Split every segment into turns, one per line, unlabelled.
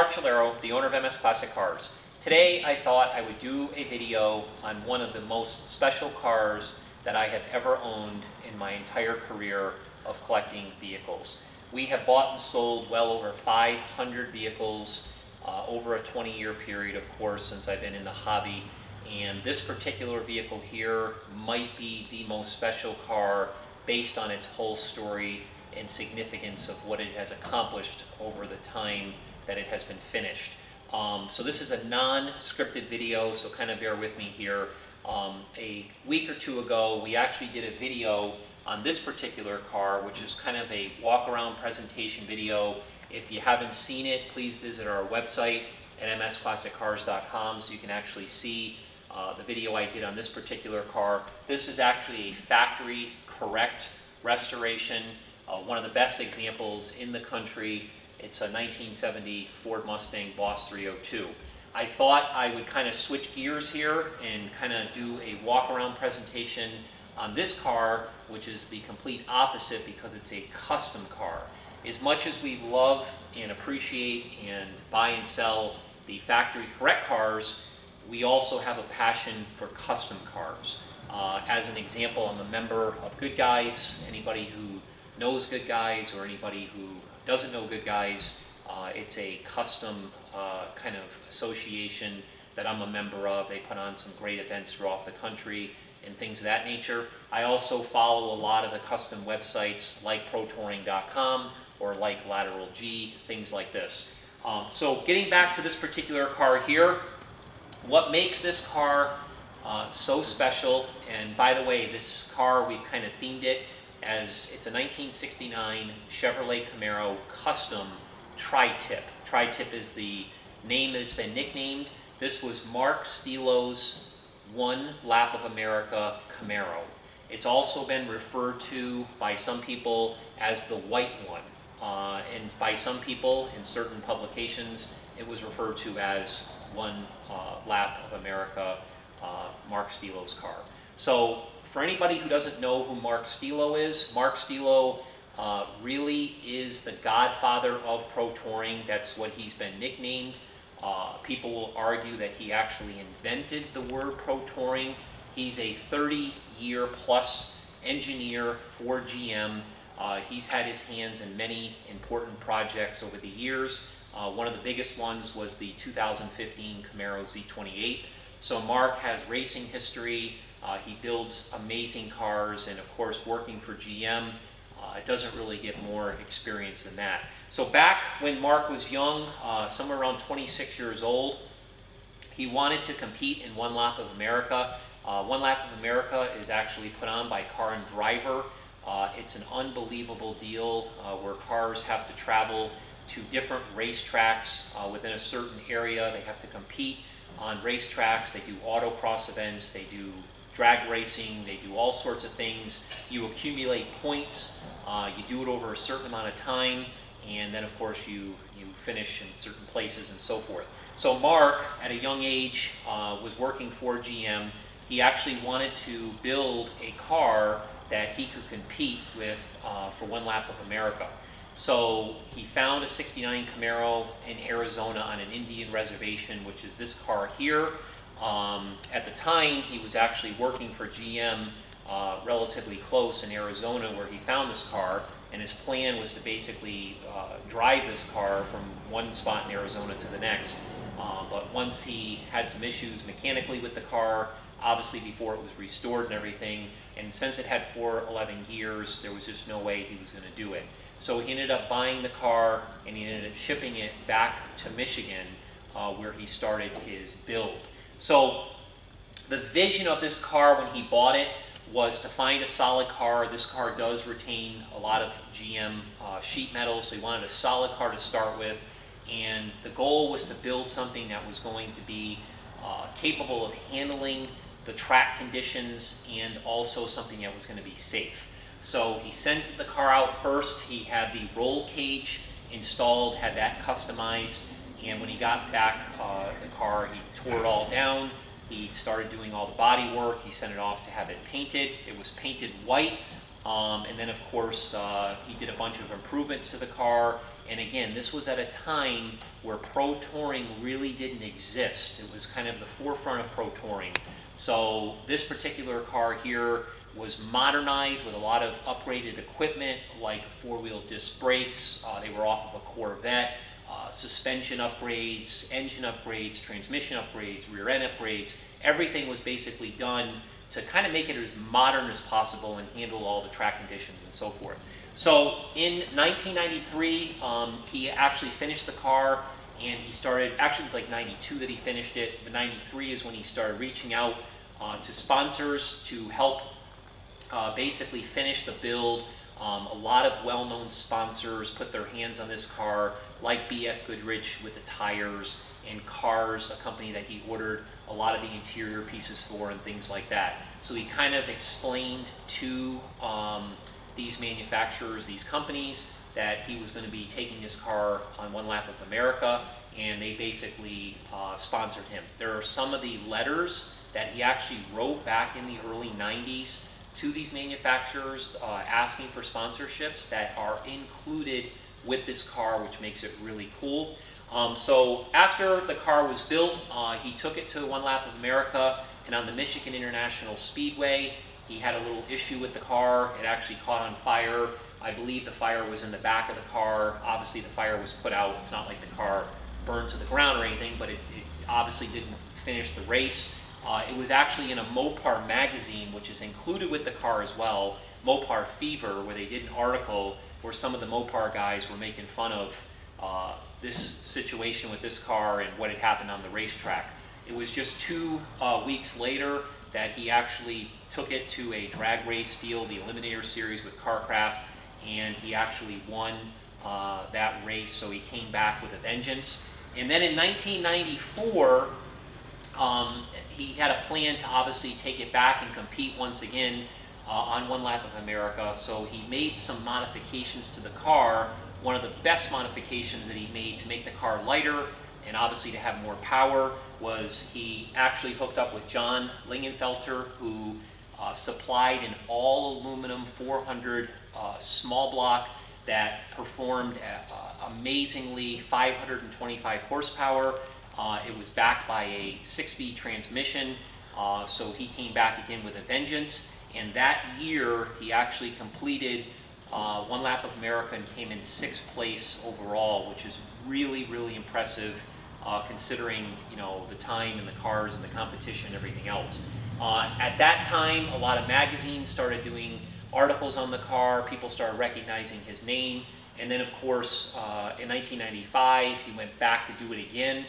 Mark Stielow, the owner of MS Classic Cars. Today I thought I would do a video on one of the most special cars that I have ever owned in my entire career of collecting vehicles. We have bought and sold well over 500 vehicles over a 20-year period, of course, since I've been in the hobby. And this particular vehicle here might be the most special car based on its whole story and significance of what it has accomplished over the time that it has been finished. So this is a non-scripted video, so kind of bear with me here. A week or two ago, we actually did a video on this particular car, which is kind of a walk-around presentation video. If you haven't seen it, please visit our website at msclassiccars.com so you can actually see the video I did on this particular car. This is actually a factory correct restoration, one of the best examples in the country. It's a 1970 Ford Mustang Boss 302. I thought I would kind of switch gears here and kind of do a walk-around presentation on this car, which is the complete opposite because it's a custom car. As much as we love and appreciate and buy and sell the factory correct cars, we also have a passion for custom cars. As an example, I'm a member of Good Guys. Anybody who knows Good Guys or anybody who doesn't know Good Guys, it's a custom kind of association that I'm a member of. They put on some great events throughout the country and things of that nature. I also follow a lot of the custom websites like protouring.com or like Lateral G, things like this. So getting back to this particular car here, what makes this car so special, and by the way, this car, we've kind of themed it as it's a 1969 Chevrolet Camaro custom tri-tip. Tri-tip is the name that it's been nicknamed. This was Mark Stielow's One Lap of America Camaro. It's also been referred to by some people as the white one. And by some people in certain publications, it was referred to as One Lap of America, Mark Stielow's car. So for anybody who doesn't know who Mark Stielow is, Mark Stielow really is the godfather of pro touring. That's what he's been nicknamed. People will argue that he actually invented the word pro touring. He's a 30-year plus engineer for GM. He's had his hands in many important projects over the years. One of the biggest ones was the 2015 Camaro Z28. So Mark has racing history. He builds amazing cars, and of course, working for GM, it doesn't really get more experience than that. So back when Mark was young, somewhere around 26 years old, he wanted to compete in One Lap of America. One Lap of America is actually put on by Car and Driver. It's an unbelievable deal where cars have to travel to different racetracks within a certain area. They have to compete on racetracks. They do autocross events. They do drag racing. They do all sorts of things. You accumulate points. You do it over a certain amount of time. And then, of course, you finish in certain places and so forth. So Mark, at a young age, was working for GM. He actually wanted to build a car that he could compete with for One Lap of America. So he found a 69 Camaro in Arizona on an Indian reservation, which is this car here. At the time, he was actually working for GM relatively close in Arizona where he found this car, and his plan was to basically drive this car from one spot in Arizona to the next. But once he had some issues mechanically with the car, obviously before it was restored and everything, and since it had 411 gears, there was just no way he was going to do it. So he ended up buying the car, and he ended up shipping it back to Michigan, where he started his build. So the vision of this car when he bought it was to find a solid car. This car does retain a lot of GM sheet metal, so he wanted a solid car to start with, and the goal was to build something that was going to be capable of handling the track conditions and also something that was going to be safe. So he sent the car out first. He had the roll cage installed, had that customized, and when he got back the car, he tore it all down. He started doing all the body work. He sent it off to have it painted. It was painted white, and then of course he did a bunch of improvements to the car, And again, this was at a time where pro touring really didn't exist. It was kind of the forefront of pro touring. So this particular car here was modernized with a lot of upgraded equipment like four-wheel disc brakes. They were off of a Corvette. Suspension upgrades, engine upgrades, transmission upgrades, rear end upgrades. Everything was basically done to kind of make it as modern as possible and handle all the track conditions and so forth. So in 1993, he actually finished the car, and he started, actually it was like 92 that he finished it, but 93 is when he started reaching out to sponsors to help basically finish the build. A lot of well-known sponsors put their hands on this car, like BF Goodrich with the tires, and Cars, a company that he ordered a lot of the interior pieces for and things like that. So he kind of explained to these manufacturers, these companies, that he was going to be taking this car on one lap of America, and they basically sponsored him. There are some of the letters that he actually wrote back in the early 90s to these manufacturers asking for sponsorships that are included with this car, which makes it really cool. So after the car was built, he took it to one lap of America, and on the Michigan International Speedway, he had a little issue with the car. It actually caught on fire. I believe the fire was in the back of the car. Obviously the fire was put out. It's not like the car burned to the ground or anything, but it obviously didn't finish the race. It was actually in a Mopar magazine, which is included with the car as well, Mopar Fever, where they did an article where some of the Mopar guys were making fun of this situation with this car and what had happened on the racetrack. It was just 2 weeks later that he actually took it to a drag race deal, the Eliminator Series with CarCraft, and he actually won that race, so he came back with a vengeance. And then in 1994, he had a plan to obviously take it back and compete once again on one lap of America, so he made some modifications to the car. One of the best modifications that he made to make the car lighter and obviously to have more power was he actually hooked up with John Lingenfelter, who supplied an all aluminum 400 small block that performed amazingly 525 horsepower. It was backed by a 6-speed transmission, so he came back again with a vengeance. And that year, he actually completed one lap of America and came in 6th place overall, which is really, really impressive considering, you know, the time and the cars and the competition and everything else. At that time, a lot of magazines started doing articles on the car. People started recognizing his name. And then, of course, in 1995, he went back to do it again.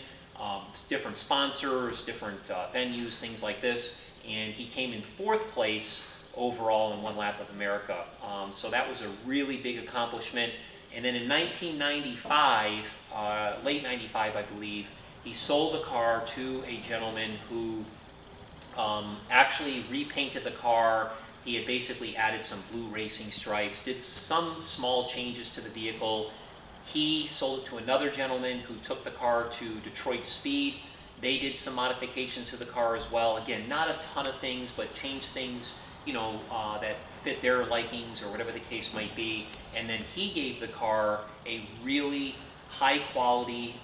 Different sponsors, different venues, things like this. And he came in 4th place overall in one lap of America. So that was a really big accomplishment. And then in 1995, late 95 I believe, he sold the car to a gentleman who actually repainted the car. He had basically added some blue racing stripes, did some small changes to the vehicle. He sold it to another gentleman who took the car to Detroit Speed. They did some modifications to the car as well. Again, not a ton of things, but changed things, you know, that fit their likings or whatever the case might be. And then he gave the car a really high quality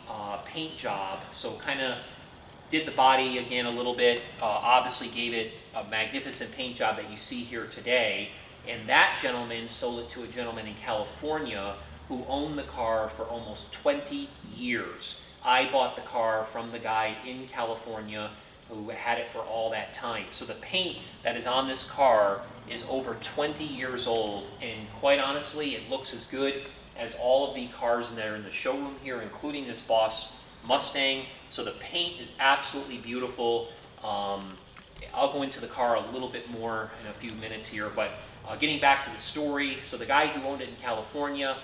paint job. So kind of did the body again a little bit, obviously gave it a magnificent paint job that you see here today. And that gentleman sold it to a gentleman in California who owned the car for almost 20 years. I bought the car from the guy in California who had it for all that time. So the paint that is on this car is over 20 years old, and quite honestly, it looks as good as all of the cars that are in the showroom here, including this Boss Mustang. So the paint is absolutely beautiful. I'll go into the car a little bit more in a few minutes here, but getting back to the story, so the guy who owned it in California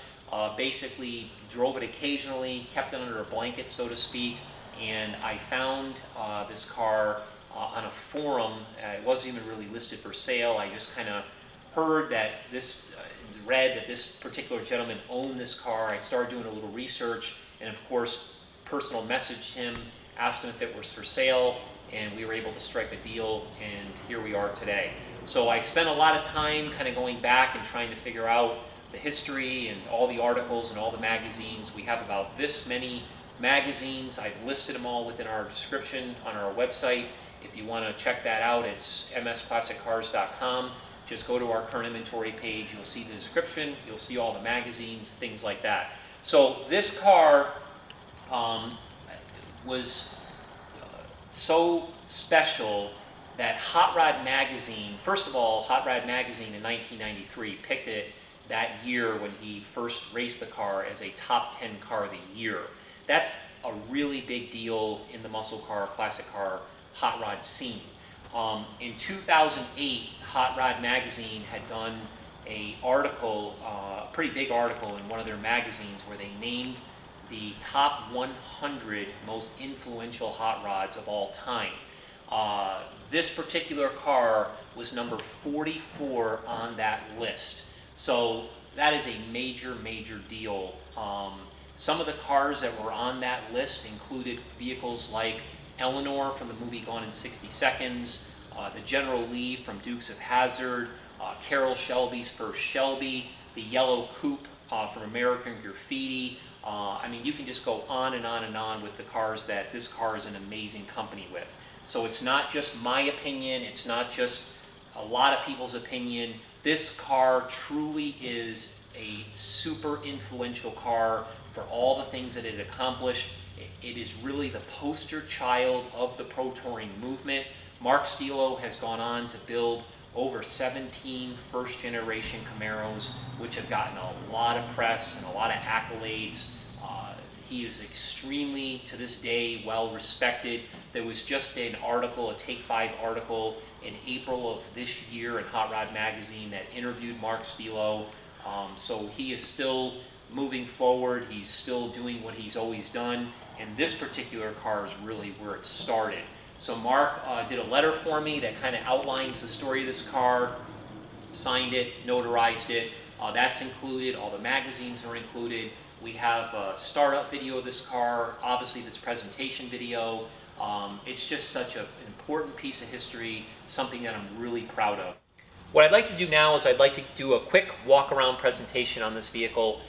basically drove it occasionally, kept it under a blanket, so to speak, and I found this car on a forum. It wasn't even really listed for sale. I just kind of heard that this, read that this particular gentleman owned this car. I started doing a little research, and of course, personal messaged him, asked him if it was for sale, and we were able to strike a deal, and here we are today. So I spent a lot of time kind of going back and trying to figure out the history and all the articles and all the magazines. We have about this many magazines. I've listed them all within our description on our website. If you want to check that out, it's msclassiccars.com. Just go to our current inventory page. You'll see the description. You'll see all the magazines, things like that. So this car was so special that Hot Rod Magazine, first of all, Hot Rod Magazine in 1993 picked it that year when he first raced the car as a top 10 car of the year. That's a really big deal in the muscle car, classic car, hot rod scene. In 2008, Hot Rod Magazine had done a article, a pretty big article in one of their magazines where they named the top 100 most influential hot rods of all time. This particular car was number 44 on that list. So that is a major, major deal. Some of the cars that were on that list included vehicles like Eleanor from the movie Gone in 60 Seconds, the General Lee from Dukes of Hazzard, Carroll Shelby's first Shelby, the yellow coupe from American Graffiti. I mean, you can just go on and on and on with the cars that this car is an amazing company with. So it's not just my opinion, it's not just a lot of people's opinion. This car truly is a super influential car for all the things that it accomplished. It is really the poster child of the pro touring movement. Mark Stielow has gone on to build over 17 first-generation Camaros, which have gotten a lot of press and a lot of accolades. He is extremely, to this day, well respected. There was just an article, a Take 5 article in April of this year in Hot Rod Magazine that interviewed Mark Stielow. So he is still moving forward. He's still doing what he's always done. And this particular car is really where it started. So Mark did a letter for me that kind of outlines the story of this car, signed it, notarized it. That's included. All the magazines are included. We have a startup video of this car, obviously this presentation video. It's just such an important piece of history, something that I'm really proud of. What I'd like to do now is I'd like to do a quick walk-around presentation on this vehicle.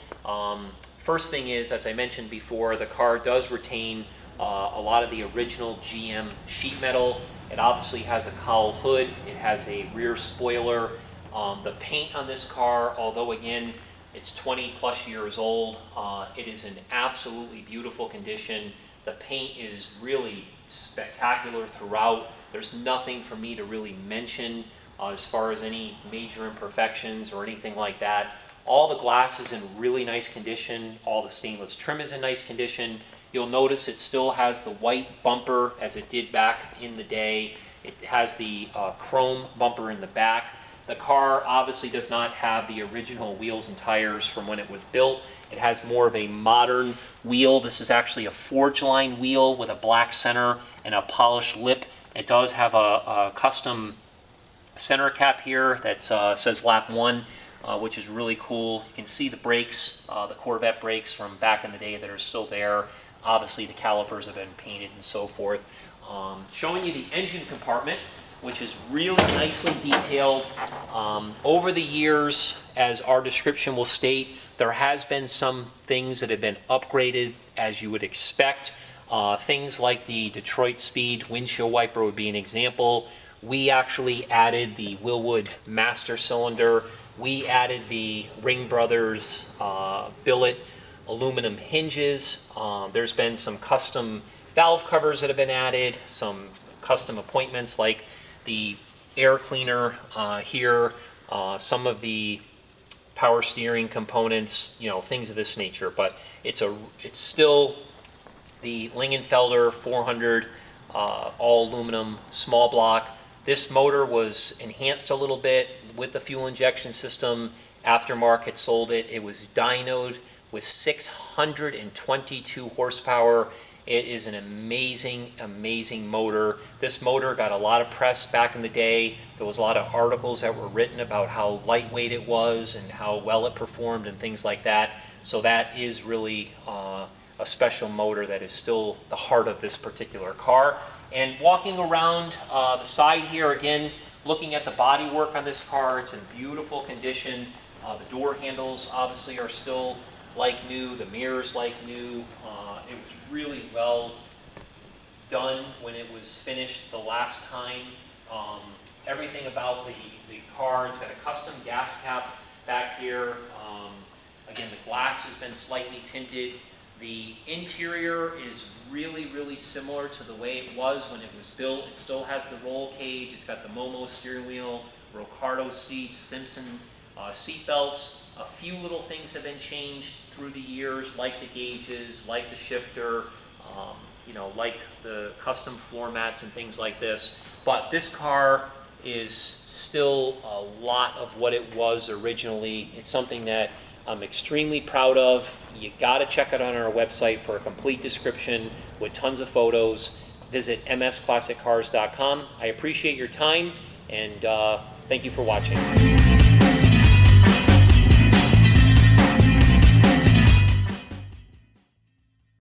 First thing is, as I mentioned before, the car does retain a lot of the original GM sheet metal. It obviously has a cowl hood. It has a rear spoiler. The paint on this car, although again, it's 20 plus years old, it is in absolutely beautiful condition. The paint is really spectacular throughout. There's nothing for me to really mention as far as any major imperfections or anything like that. All the glass is in really nice condition. All the stainless trim is in nice condition. You'll notice it still has the white bumper as it did back in the day. It has the chrome bumper in the back. The car obviously does not have the original wheels and tires from when it was built. It has more of a modern wheel. This is actually a forge line wheel with a black center and a polished lip. It does have a custom center cap here that says lap 1, which is really cool. You can see the brakes, the Corvette brakes from back in the day that are still there. Obviously the calipers have been painted and so forth. Showing you the engine compartment, which is really nicely detailed. Over the years, as our description will state, there has been some things that have been upgraded as you would expect. Things like the Detroit Speed windshield wiper would be an example. We actually added the Wilwood master cylinder. We added the Ring Brothers billet aluminum hinges. There's been some custom valve covers that have been added, some custom appointments like the air cleaner here, some of the power steering components, you know, things of this nature. But it's still the Lingenfelter 400 all aluminum small block. This motor was enhanced a little bit with the fuel injection system. After Mark had sold it, it was dynoed with 622 horsepower. It is an amazing, amazing motor. This motor got a lot of press back in the day. There was a lot of articles that were written about how lightweight it was and how well it performed and things like that. So that is really a special motor that is still the heart of this particular car. And walking around the side here, again, Looking at the body work on this car, it's in beautiful condition. The door handles obviously are still like new, the mirrors like new. It was really well done when it was finished the last time. Everything about the car, it's got a custom gas cap back here. Again, the glass has been slightly tinted. The interior is really, really similar to the way it was when it was built. It still has the roll cage. It's got the Momo steering wheel, Ricardo seats, Simpson seat belts. A few little things have been changed through the years, like the gauges, like the shifter, you know, like the custom floor mats and things like this. But this car is still a lot of what it was originally. It's something that I'm extremely proud of. You gotta check it on our website for a complete description with tons of photos. Visit msclassiccars.com. I appreciate your time, and thank you for watching.